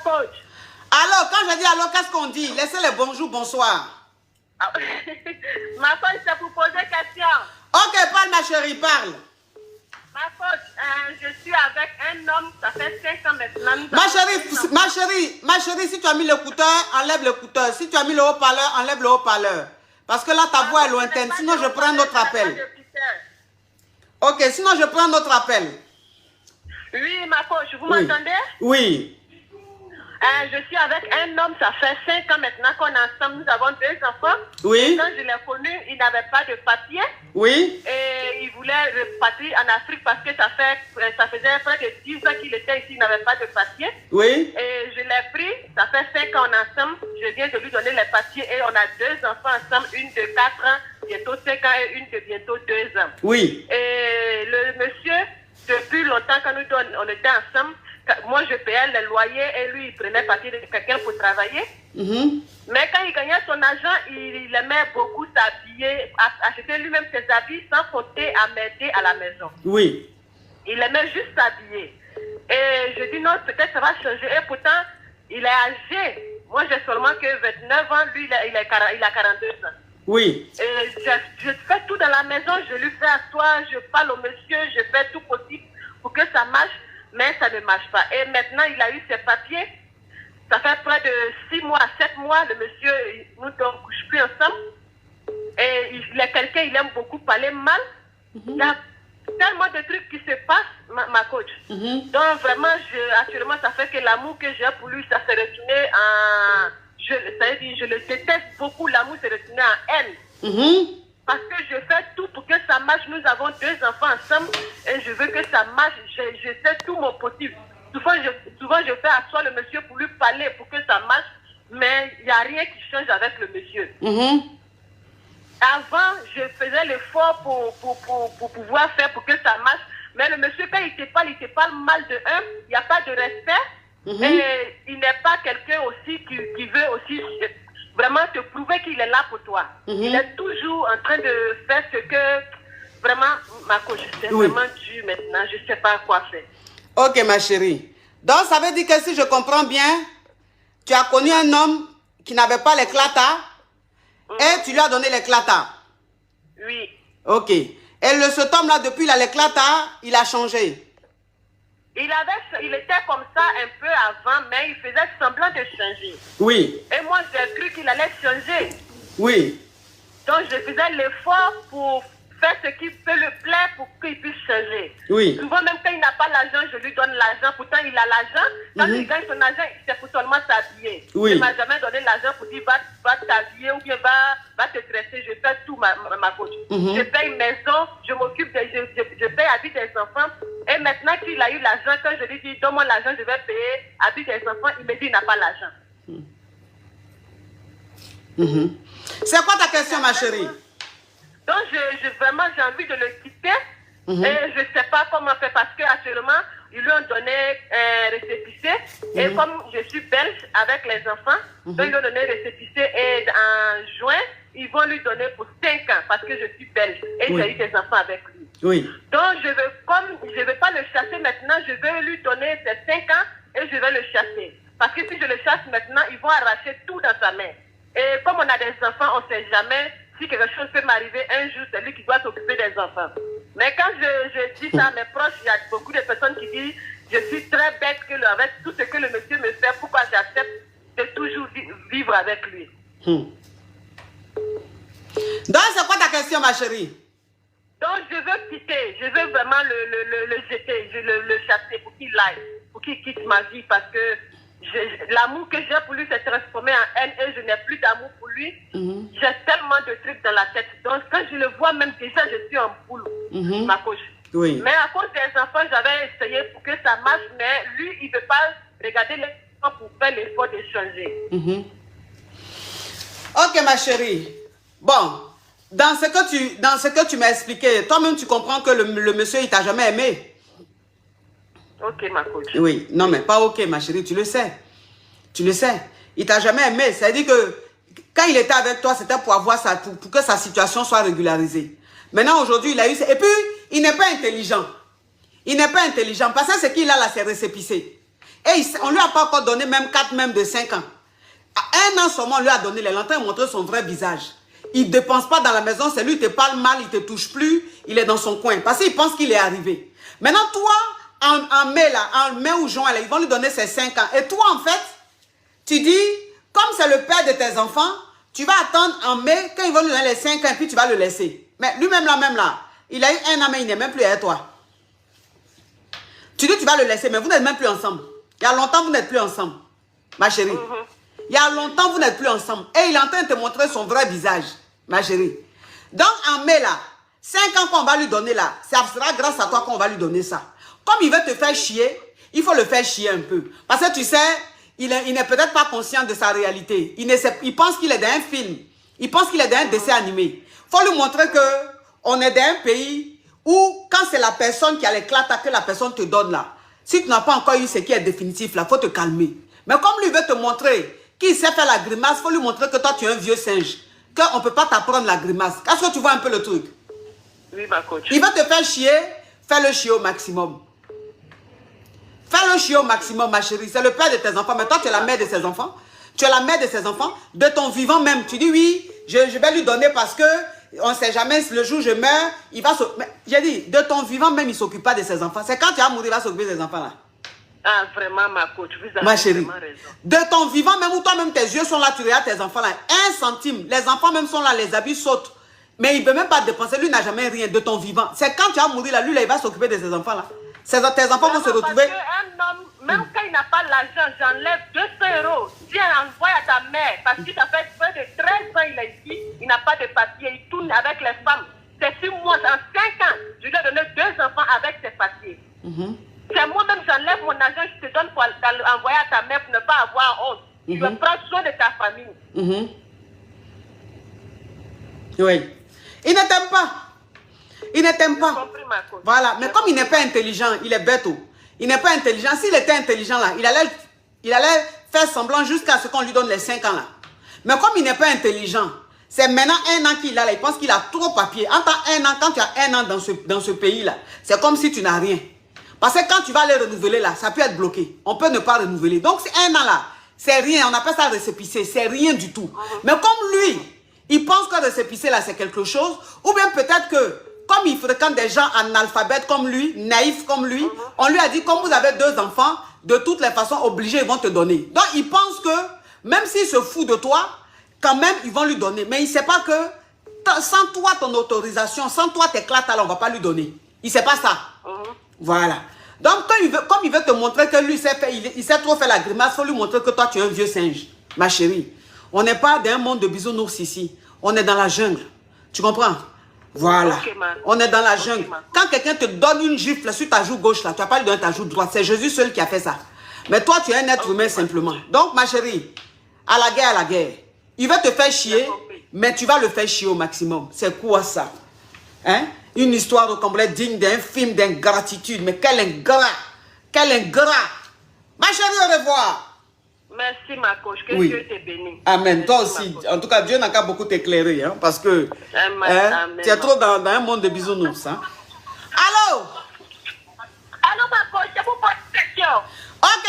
coach. Alors, quand je dis allô, qu'est-ce qu'on dit? Laissez les bonjour, bonsoir. Ah, ma coach, c'est pour poser question. Ok, parle ma chérie, parle. Ma coach, je suis avec un homme, ça fait 5 ans maintenant. Ma chérie, si tu as mis l'écouteur, enlève l'écouteur. Si tu as mis le haut-parleur, enlève le haut-parleur. Parce que là, ta voix est lointaine. Sinon, je prends un autre appel. Ok, sinon, je prends un autre appel. Oui, ma coach, vous m'entendez? Oui. Je suis avec un homme, ça fait 5 ans maintenant qu'on est ensemble. Nous avons 2 enfants. Oui. Et quand je l'ai connu, il n'avait pas de papier. Oui. Et il voulait repartir en Afrique parce que ça faisait près de 10 ans qu'il était ici, il n'avait pas de papier. Oui. Et je l'ai pris, ça fait 5 ans ensemble. Je viens de lui donner les papiers et on a 2 enfants ensemble, une de 4 ans, bientôt 5 ans et une de bientôt 2 ans. Oui. Et le monsieur, depuis longtemps, quand on était ensemble, moi, je payais le loyer et lui, il prenait partie de quelqu'un pour travailler. Mais quand il gagnait son argent, il aimait beaucoup s'habiller, acheter lui-même ses habits sans compter à m'aider à la maison. Oui. Il aimait juste s'habiller. Et je dis non, peut-être ça va changer. Et pourtant, il est âgé. Moi, j'ai seulement que 29 ans, lui, il a 42 ans. Oui. Et je fais tout dans la maison, je lui fais asseoir, je parle au monsieur, je fais tout possible pour que ça marche. Mais ça ne marche pas. Et maintenant, il a eu ses papiers. Ça fait près de 6 mois, 7 mois, le monsieur, nous ne couchons plus ensemble. Et il est quelqu'un, il aime beaucoup parler mal. Il y a tellement de trucs qui se passent, ma coach. Donc vraiment, actuellement, ça fait que l'amour que j'ai pour lui, ça s'est retourné en... Je le déteste beaucoup, l'amour s'est retourné en haine. Parce que je fais tout pour que ça marche. Nous avons 2 enfants ensemble et je veux que ça marche. Je fais tout mon possible. Souvent, je fais asseoir le monsieur pour lui parler, pour que ça marche. Mais il n'y a rien qui change avec le monsieur. Avant, je faisais l'effort pour pouvoir faire pour que ça marche. Mais le monsieur, quand il te parle mal de un, il n'y a pas de respect. Et il n'est pas quelqu'un aussi qui veut aussi... vraiment te prouver qu'il est là pour toi. Il est toujours en train de faire ce que... Vraiment, ma coach, c'est vraiment dur maintenant. Je ne sais pas quoi faire. Ok, ma chérie. Donc, ça veut dire que si je comprends bien, tu as connu un homme qui n'avait pas l'éclata et tu lui as donné l'éclata. Oui. Ok. Et cet homme-là, depuis il a l'éclata, il a changé. Il était comme ça un peu avant, mais il faisait semblant de changer. Oui. Et moi, j'ai cru qu'il allait changer. Oui. Donc, je faisais l'effort pour faire ce qui peut le plaire pour qu'il puisse changer. Oui. Souvent, même quand il n'a pas l'argent, je lui donne l'argent. Pourtant, il a l'argent. Quand il gagne son argent, c'est pour seulement s'habiller. Oui. Il ne m'a jamais donné l'argent pour dire va t'habiller ou bien va te dresser. Je fais tout, ma coach. Je paye maison, je m'occupe, je paye habit des enfants. Et maintenant qu'il a eu l'argent, quand je lui dis donne-moi l'argent, je vais payer habit des enfants, il me dit il n'a pas l'argent. C'est quoi ta question, ma chérie? Donc, vraiment, j'ai envie de le quitter. Et je ne sais pas comment faire parce qu'actuellement, ils lui ont donné un récépissé. Et comme je suis belge avec les enfants, donc ils lui ont donné un récépissé. Et en juin, ils vont lui donner pour 5 ans parce que je suis belge. Et j'ai eu des enfants avec lui. Oui. Donc, comme je ne veux pas le chasser maintenant, je vais lui donner ces 5 ans et je vais le chasser. Parce que si je le chasse maintenant, ils vont arracher tout dans sa main. Et comme on a des enfants, on ne sait jamais si quelque chose peut m'arriver un jour, c'est lui qui doit s'occuper des enfants. Mais quand je dis ça à mes proches, il y a beaucoup de personnes qui disent je suis très bête avec tout ce que le monsieur me fait, pourquoi j'accepte de toujours vivre avec lui. Donc, c'est quoi ta question, ma chérie? Donc, je veux quitter, je veux vraiment le jeter, le chasser pour qu'il aille, pour qu'il quitte ma vie parce que l'amour que j'ai pour lui s'est transformé en haine et je n'ai plus d'amour pour lui. J'ai tellement de trucs dans la tête. Donc, quand je le vois, même déjà, je suis en boule, ma coach. Oui. Mais à cause des enfants, j'avais essayé pour que ça marche, mais lui, il ne veut pas regarder les enfants pour faire l'effort de changer. Ok, ma chérie. Bon, dans ce que tu m'as expliqué, toi-même, tu comprends que le monsieur, il t'a jamais aimé. Ok, ma coach. Oui, non, mais pas ok, ma chérie, tu le sais. Tu le sais. Il t'a jamais aimé. C'est-à-dire que quand il était avec toi, c'était pour avoir ça, pour que sa situation soit régularisée. Maintenant, aujourd'hui, il a eu... Et puis, il n'est pas intelligent. Il n'est pas intelligent. Parce que ce qu'il a là, c'est récépissé. Et on lui a pas encore donné même 4, même de 5 ans. À 1 an seulement, on lui a donné, il est en train de montrer son vrai visage. Il ne dépense pas dans la maison, c'est lui qui te parle mal, il ne te touche plus, il est dans son coin. Parce qu'il pense qu'il est arrivé. Maintenant, toi, en mai ou juin, là, ils vont lui donner ses 5 ans. Et toi, en fait, tu dis, comme c'est le père de tes enfants, tu vas attendre en mai, quand ils vont lui donner les 5 ans, et puis tu vas le laisser. Mais lui-même là, il a eu 1 an, mais il n'est même plus avec toi. Tu dis, tu vas le laisser, mais vous n'êtes même plus ensemble. Il y a longtemps, vous n'êtes plus ensemble, ma chérie. Il y a longtemps, vous n'êtes plus ensemble. Et il est en train de te montrer son vrai visage, ma chérie. Donc, en mai, là, 5 ans qu'on va lui donner, là, ça sera grâce à toi qu'on va lui donner ça. Comme il veut te faire chier, il faut le faire chier un peu. Parce que tu sais, il n'est peut-être pas conscient de sa réalité. Il pense qu'il est dans un film. Il pense qu'il est dans un dessin animé. Il faut lui montrer qu'on est dans un pays où, quand c'est la personne qui a l'éclat que la personne te donne là, si tu n'as pas encore eu ce qui est définitif, là, il faut te calmer. Mais comme lui veut te montrer qu'il sait faire la grimace, il faut lui montrer que toi, tu es un vieux singe. Qu'on ne peut pas t'apprendre la grimace. Est-ce que tu vois un peu le truc? Oui, ma coach. Il va te faire chier, fais-le chier au maximum. Fais-le chier au maximum, ma chérie. C'est le père de tes enfants. Mais toi, tu es la mère de ses enfants. Tu es la mère de ses enfants. De ton vivant même. Tu dis oui, je vais lui donner parce que on ne sait jamais, le jour où je meurs, il va s'occuper. J'ai dit, de ton vivant même, il ne s'occupe pas de ses enfants. C'est quand tu vas mourir, il va s'occuper des enfants là. Ah, vraiment, ma coach, vous avez ma chérie, vraiment raison. De ton vivant, même où toi-même tes yeux sont là, tu regardes tes enfants là, 1 centime. Les enfants même sont là, les habits sautent. Mais il ne peut même pas dépenser, lui n'a jamais rien de ton vivant. C'est quand tu vas mourir là, lui là, il va s'occuper de ses enfants là. Tes enfants vont se retrouver. Parce qu'un homme, même quand il n'a pas l'argent, j'enlève 200 €. Tiens, envoie à ta mère. Parce que ça fait près de 13 ans il est ici, il n'a pas de papier, il tourne avec les femmes. C'est sur moi, en 5 ans, je lui ai donné 2 enfants avec ses papiers. C'est moi-même, j'enlève mon argent, je te donne pour envoyer à ta mère pour ne pas avoir honte. Tu prends soin de ta famille. Oui. Il ne t'aime pas. Il ne t'aime pas. Voilà. Mais comme il n'est pas intelligent, il est bête. Il n'est pas intelligent. S'il était intelligent là, il allait faire semblant jusqu'à ce qu'on lui donne les 5 ans là. Mais comme il n'est pas intelligent, c'est maintenant 1 an qu'il a là. Il pense qu'il a trop de papier. En temps 1 an, quand tu as 1 an dans ce pays là, c'est comme si tu n'as rien. Parce que quand tu vas les renouveler là, ça peut être bloqué. On peut ne pas renouveler. Donc c'est 1 an là, c'est rien. On appelle ça récépissé. C'est rien du tout. Mais comme lui, il pense que récépissé là c'est quelque chose. Ou bien peut-être que, comme il fréquente des gens analphabètes comme lui, naïfs comme lui, on lui a dit, comme vous avez 2 enfants, de toutes les façons obligés, ils vont te donner. Donc il pense que, même s'il se fout de toi, quand même ils vont lui donner. Mais il ne sait pas que, sans toi ton autorisation, sans toi tes clats là, on ne va pas lui donner. Il ne sait pas ça. Voilà. Donc comme il veut te montrer que lui, il sait trop faire la grimace, il faut lui montrer que toi tu es un vieux singe. Ma chérie, on n'est pas dans un monde de bisounours ici. On est dans la jungle. Tu comprends? Voilà. On est dans la jungle. Quand quelqu'un te donne une gifle sur ta joue gauche, là, tu n'as pas lui donner ta joue droite. C'est Jésus seul qui a fait ça. Mais toi, tu es un être humain simplement. Donc, ma chérie, à la guerre, à la guerre. Il va te faire chier, mais tu vas le faire chier au maximum. C'est quoi ça? Hein? Une histoire au complet digne d'un film d'ingratitude. Mais quel ingrat! Quel ingrat! Ma chérie, au revoir. Merci, ma coach. Que Dieu te bénisse. Amen. Toi aussi. En tout cas, Dieu n'a qu'à beaucoup t'éclairer. Hein, parce que tu es trop dans un monde de bisounours. Hein. Allô? Allô, ma coach. Je vous pose une question. Ok.